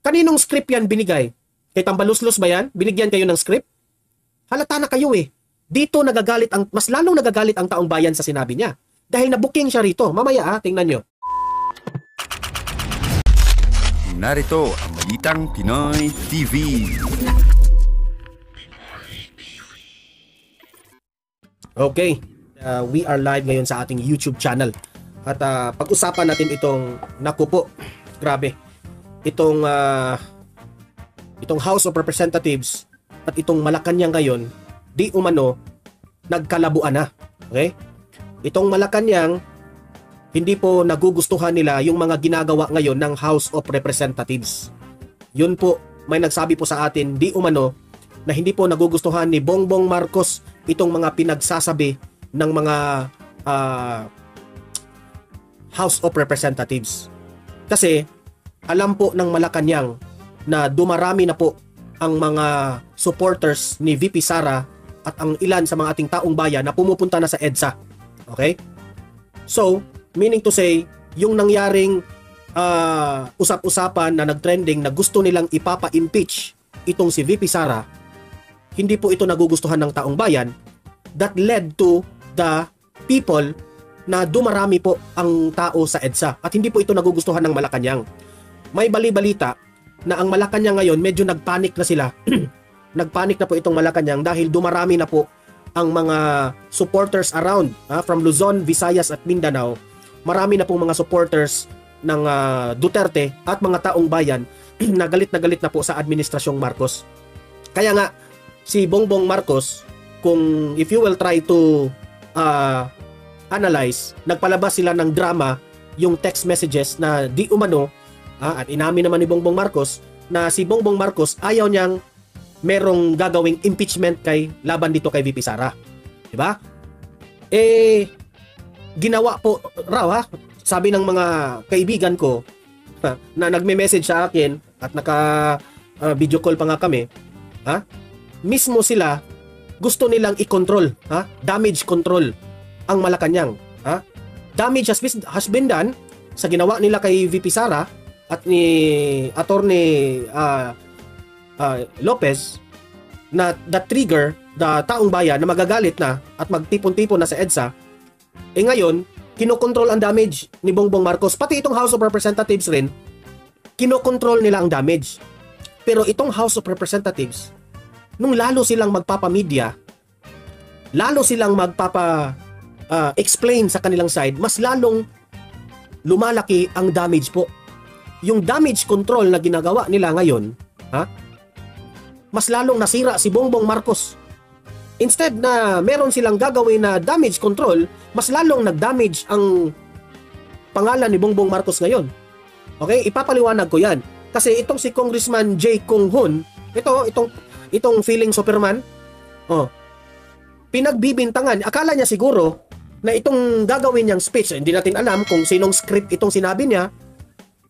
Kaninong script yan binigay? Kay Tambaluslos ba yan? Binigyan kayo ng script? Halata na kayo eh. Dito mas lalong nagagalit ang taong bayan sa sinabi niya. Dahil na-booking siya rito. Mamaya tingnan nyo. Narito ang Balitang Pinoy TV. Okay. We are live ngayon sa ating YouTube channel. At pag-usapan natin itong, naku po, grabe. Itong House of Representatives at itong Malacanang ngayon, di umano, nagkalabuan na. Okay? Itong Malacanang, hindi po nagugustuhan nila yung mga ginagawa ngayon ng House of Representatives. Yun po, may nagsabi po sa atin, di umano, na hindi po nagugustuhan ni Bongbong Marcos itong mga pinagsasabi ng mga House of Representatives. Kasi, alam po ng Malacanang na dumarami na po ang mga supporters ni VP Sara at ang ilan sa mga ating taong bayan na pumupunta na sa EDSA. Okay? So, meaning to say, yung nangyaring usap-usapan na nag-trending na gusto nilang ipapa-impeach itong si VP Sara, hindi po ito nagugustuhan ng taong bayan. That led to the people na dumarami po ang tao sa EDSA at hindi po ito nagugustuhan ng Malacanang. May bali-balita na ang Malacanang ngayon medyo nagpanik na sila. Nagpanik na po itong Malacanang dahil dumarami na po ang mga supporters around from Luzon, Visayas at Mindanao. Marami na pong mga supporters ng Duterte at mga taong bayan na galit na po sa administrasyong Marcos. Kaya nga, si Bongbong Marcos, kung if you will try to analyze, nagpalabas sila ng drama, yung text messages na di umano, at inamin naman ni Bongbong Marcos na si Bongbong Marcos ayaw niyang merong gagawing impeachment laban dito kay VP Sara. Diba? Ginawa po raw sabi ng mga kaibigan ko na nagme-message sa akin at naka-video call pa nga kami, mismo sila gusto nilang i-control, damage control ang Malacanang. Damage has been done sa ginawa nila kay VP Sara at ni Attorney Lopez na that trigger the taong bayan na magagalit na at magtipon-tipon na sa EDSA. Ngayon, kinokontrol ang damage ni Bongbong Marcos. Pati itong House of Representatives rin, kinokontrol nila ang damage. Pero itong House of Representatives, nung lalo silang magpapamedya, lalo silang explain sa kanilang side, mas lalong lumalaki ang damage po. Yung damage control na ginagawa nila ngayon, mas lalong nasira si Bongbong Marcos. Instead na meron silang gagawin na damage control, mas lalong nag-damage ang pangalan ni Bongbong Marcos ngayon. Okay? Ipapaliwanag ko yan. Kasi itong si Congressman J. Kung Hun, itong feeling Superman, pinagbibintangan, akala niya siguro na itong gagawin niyang speech, hindi natin alam kung sinong script itong sinabi niya,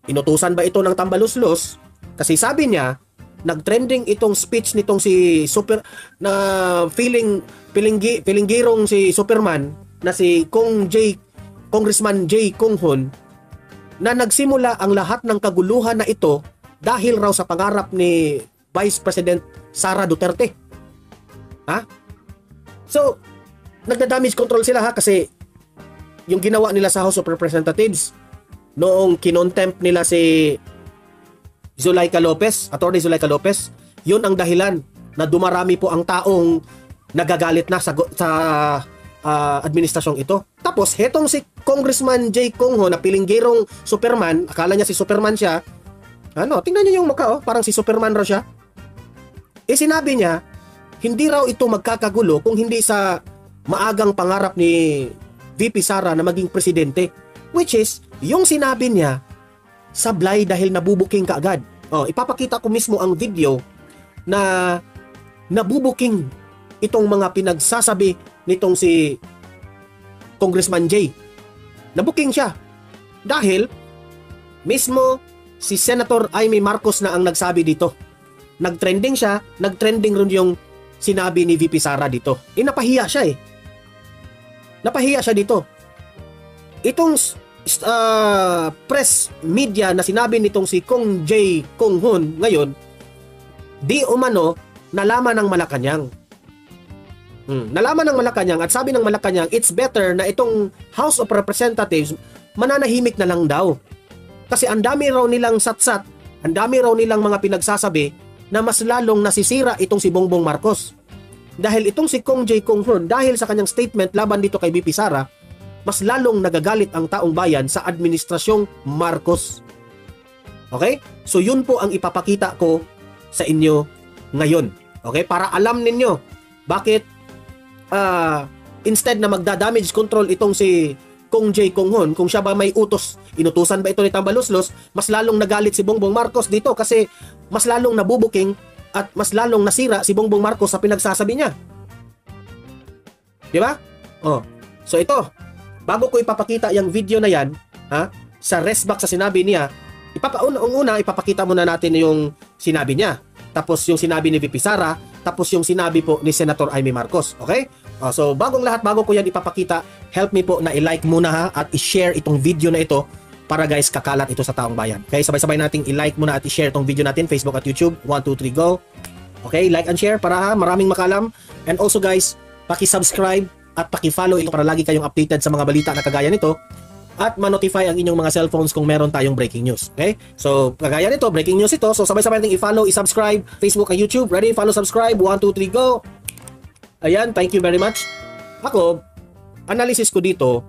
inutusan ba ito ng Tambaluslos? Kasi sabi niya, nag-trending itong speech nitong si pilinggirong si Superman na si Congressman J. Kung Hun, na nagsimula ang lahat ng kaguluhan na ito dahil raw sa pangarap ni Vice President Sara Duterte. So, nagda-damage control sila kasi yung ginawa nila sa House of Representatives noong kinontempt nila si Zulaika Lopez, Attorney Zulaika Lopez, yun ang dahilan na dumarami po ang taong nagagalit na sa administrasyong ito. Tapos, hetong si Congressman J. Kung Ho na pilinggirong Superman, akala niya si Superman siya, tingnan niyo yung mukha, parang si Superman raw siya. Sinabi niya, hindi raw ito magkakagulo kung hindi sa maagang pangarap ni VP Sara na maging presidente. Which is, yung sinabi niya, sablay dahil nabubuking kaagad. Ipapakita ko mismo ang video na nabubuking itong mga pinagsasabi nitong si Congressman J. Nabuking siya dahil mismo si Senator Amy Marcos na ang nagsabi dito. Nagtrending siya, nagtrending rin yung sinabi ni VP Sara dito. Napahiya siya Napahiya siya dito. Itong press media na sinabi nitong si Kong J. Kong Hun ngayon, di umano nalaman ng Malacanang. Nalaman ng Malacanang at sabi ng Malacanang, it's better na itong House of Representatives mananahimik na lang daw. Kasi ang dami raw nilang satsat, ang dami raw nilang mga pinagsasabi na mas lalong nasisira itong si Bongbong Marcos. Dahil itong si Kong J. Kong Hun, dahil sa kanyang statement laban dito kay VP Sara, mas lalong nagagalit ang taong bayan sa administrasyong Marcos. Okay? So yun po ang ipapakita ko sa inyo ngayon. Okay? Para alam ninyo bakit instead na magda-damage control itong si Kong J. Kong Hun, kung siya ba may utos, inutusan ba ito ni Tambaluslos, mas lalong nagalit si Bongbong Marcos dito kasi mas lalong nabubuking at mas lalong nasira si Bongbong Marcos sa pinagsasabi niya. Di ba? Oh. So ito, bago ko ipapakita yung video na yan, sa restback sa sinabi niya, ipapakita muna natin yung sinabi niya. Tapos yung sinabi ni VP Sara, tapos yung sinabi po ni Senator Amy Marcos. Okay? So bago ko yan ipapakita, help me po na i-like muna at i-share itong video na ito para guys kakalat ito sa taong bayan. Okay? Sabay-sabay nating i-like muna at i-share itong video natin, Facebook at YouTube. 1, 2, 3, go! Okay? Like and share para maraming makalam. And also guys, paki-subscribe at paki-follow ito para lagi kayong updated sa mga balita na kagaya nito at ma-notify ang inyong mga cellphones kung meron tayong breaking news. Okay? So, kagaya nito, breaking news ito. So, sabay-sabay natin i-follow, i-subscribe, Facebook at YouTube. Ready? Follow, subscribe. 1, 2, 3, go! Ayan, thank you very much. Ako, analysis ko dito,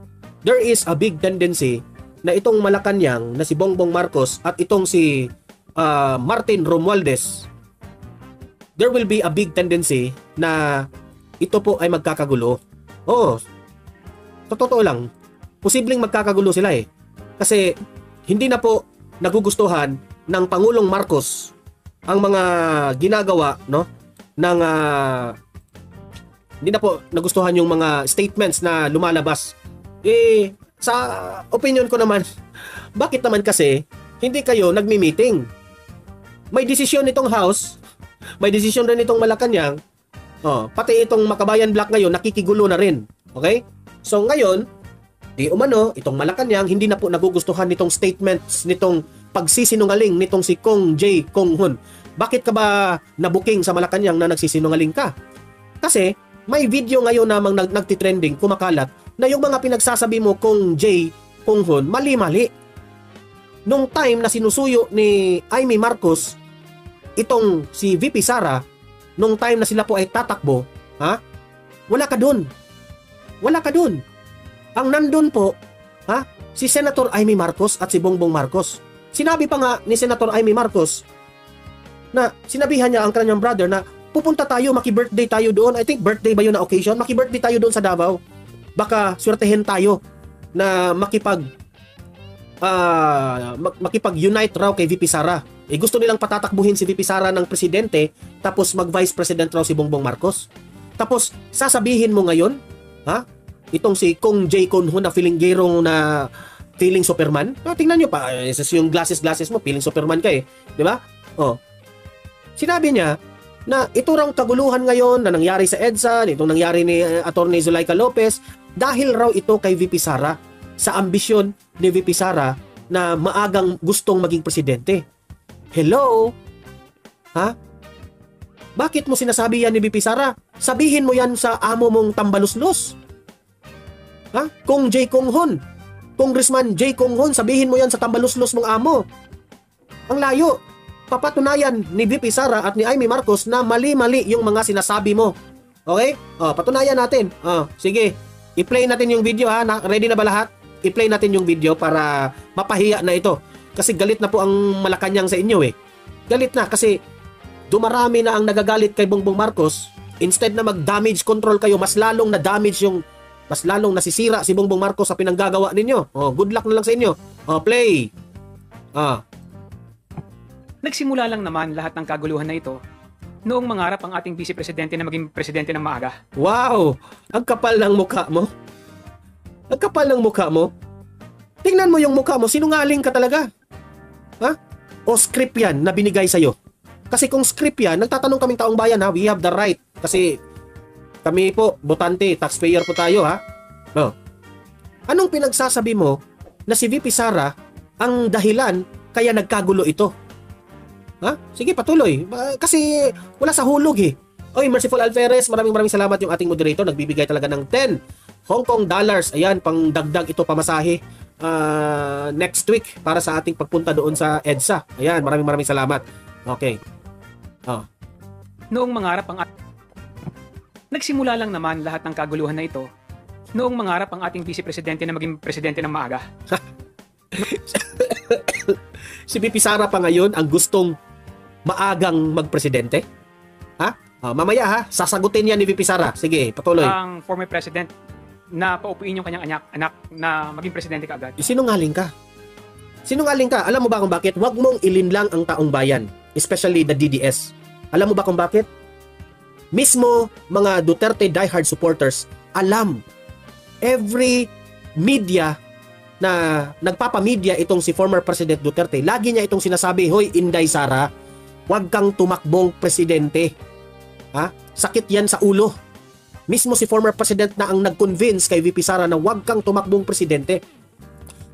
there is a big tendency na itong Malacanang na si Bongbong Marcos at itong si Martin Romualdez, there will be a big tendency na ito po ay magkakagulo. Oo, totoo lang, posibleng magkakagulo sila eh. Kasi hindi na po nagugustuhan ng Pangulong Marcos ang mga ginagawa, no, ng hindi na po nagustuhan yung mga statements na lumalabas. Sa opinion ko naman, bakit naman kasi hindi kayo nagmi-meeting? May desisyon nitong House, may desisyon rin itong Malacanang, pati itong Makabayan Black ngayon nakikigulo na rin. Okay? So ngayon, di umano, itong Malacanang hindi na po nagugustuhan nitong statements, nitong pagsisinungaling nitong si Kong J. Kong Hun. Bakit ka ba nabuking sa Malacanang na nagsisinungaling ka? Kasi may video ngayon namang nagtitrending, kumakalat, na yung mga pinagsasabi mo Kong J. Kong Hun, mali-mali. Nung time na sinusuyo ni Amy Marcos itong si VP Sara, nung time na sila po ay tatakbo, wala ka dun. Wala ka dun. Ang nandun po, si Senator Amy Marcos at si Bongbong Marcos. Sinabi pa nga ni Senator Amy Marcos na sinabihan niya ang kanyang brother na pupunta tayo, maki-birthday tayo doon. I think birthday ba yun na occasion? Maki-birthday tayo doon sa Davao. Baka swertehin tayo na makipag-unite raw kay VP Sara. Gusto nilang patatakbuhin si VP Sara ng presidente, tapos mag-vice president raw si Bongbong Marcos. Tapos sasabihin mo ngayon, itong si Kong J. Kong Hun na feeling Superman. Tingnan nyo pa, yung glasses mo, feeling Superman ka eh. Di ba? Sinabi niya na ito raw kaguluhan ngayon na nangyari sa EDSA, itong nangyari ni Attorney Zulaika Lopez, dahil raw ito kay VP Sara, sa ambisyon ni VP Sara na maagang gustong maging presidente. Hello? Bakit mo sinasabi yan ni VP Sara? Sabihin mo yan sa amo mong Tambaluslos. Kong J. Kong Hun. Congressman J. Kong Hun, sabihin mo yan sa Tambaluslos mong amo. Ang layo. Papatunayan ni VP Sara at ni Amy Marcos na mali-mali yung mga sinasabi mo. Okay? Patunayan natin. Sige. I-play natin yung video Ready na ba lahat? I-play natin yung video para mapahiya na ito. Kasi galit na po ang Malacanang sa inyo eh. Galit na kasi dumarami na ang nagagalit kay Bongbong Marcos. Instead na mag-damage control kayo, mas lalong nasisira si Bongbong Marcos sa pinanggagawa ninyo. Good luck na lang sa inyo. Play. Nagsimula lang naman lahat ng kaguluhan na ito noong mangarap ang ating vice presidente na maging presidente ng maaga. Wow! Ang kapal ng mukha mo. Ang kapal ng mukha mo. Tingnan mo yung mukha mo, sinungaling ka talaga. O script yan na binigay sa'yo? Kasi kung script yan, nagtatanong kaming taong bayan we have the right. Kasi kami po, botante, taxpayer po tayo Anong pinagsasabi mo na si VP Sara ang dahilan kaya nagkagulo ito. Ha? Sige, patuloy. Kasi wala sa hulog eh. Oy, Merciful Alferez, maraming salamat yung ating moderator. Nagbibigay talaga ng 10 Hong Kong dollars. Ayan, pang dagdag ito pamasahe next week para sa ating pagpunta doon sa EDSA. Ayan, maraming salamat. Okay. Noong mangarap ang Nagsimula lang naman lahat ng kaguluhan na ito noong mangarap ang ating vice presidente na maging presidente ng maaga. Si VP Sara pa ngayon ang gustong maagang magpresidente? Ha? Mamaya ha, sasagutin yan ni VP Sara. Sige, patuloy. Ang former president na paupuin yung kanyang anak na maging presidente kaagad. Sinungaling ka. Sinungaling ka. Alam mo ba kung bakit? Huwag mong ilinlang ang taong bayan, especially the DDS. Alam mo ba kung bakit? Mismo mga Duterte diehard supporters, alam. Every media na nagpapamedia itong si former President Duterte, lagi niya itong sinasabi, hoy Inday Sara, huwag kang tumakbong presidente. Ha? Sakit yan sa ulo. Mismo si former president na ang nag-convince kay VP Sara na huwag kang tumakbong presidente.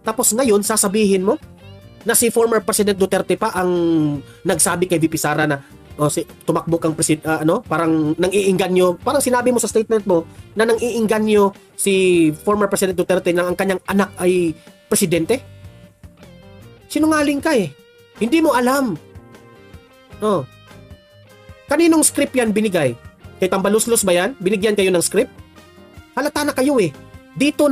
Tapos ngayon, sasabihin mo na si former President Duterte pa ang nagsabi kay VP Sara na tumakbo kang parang nang-iinganyo, parang sinabi mo sa statement mo na nang-iinganyo si former President Duterte na ang kanyang anak ay presidente. Sinungaling ka eh. Hindi mo alam. Kaninong script yan binigay? Kay Tambaluslos ba yan? Binigyan kayo ng script? Halata na kayo eh. Dito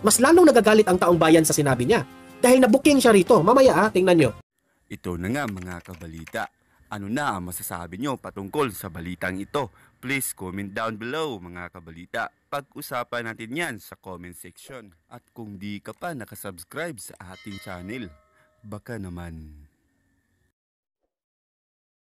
mas lalong nagagalit ang taong bayan sa sinabi niya. Dahil nabuking siya rito. Mamaya tingnan nyo. Ito na nga mga kabalita. Ano na ang masasabi nyo patungkol sa balitang ito? Please comment down below mga kabalita. Pag-usapan natin yan sa comment section. At kung di ka pa nakasubscribe sa ating channel, baka naman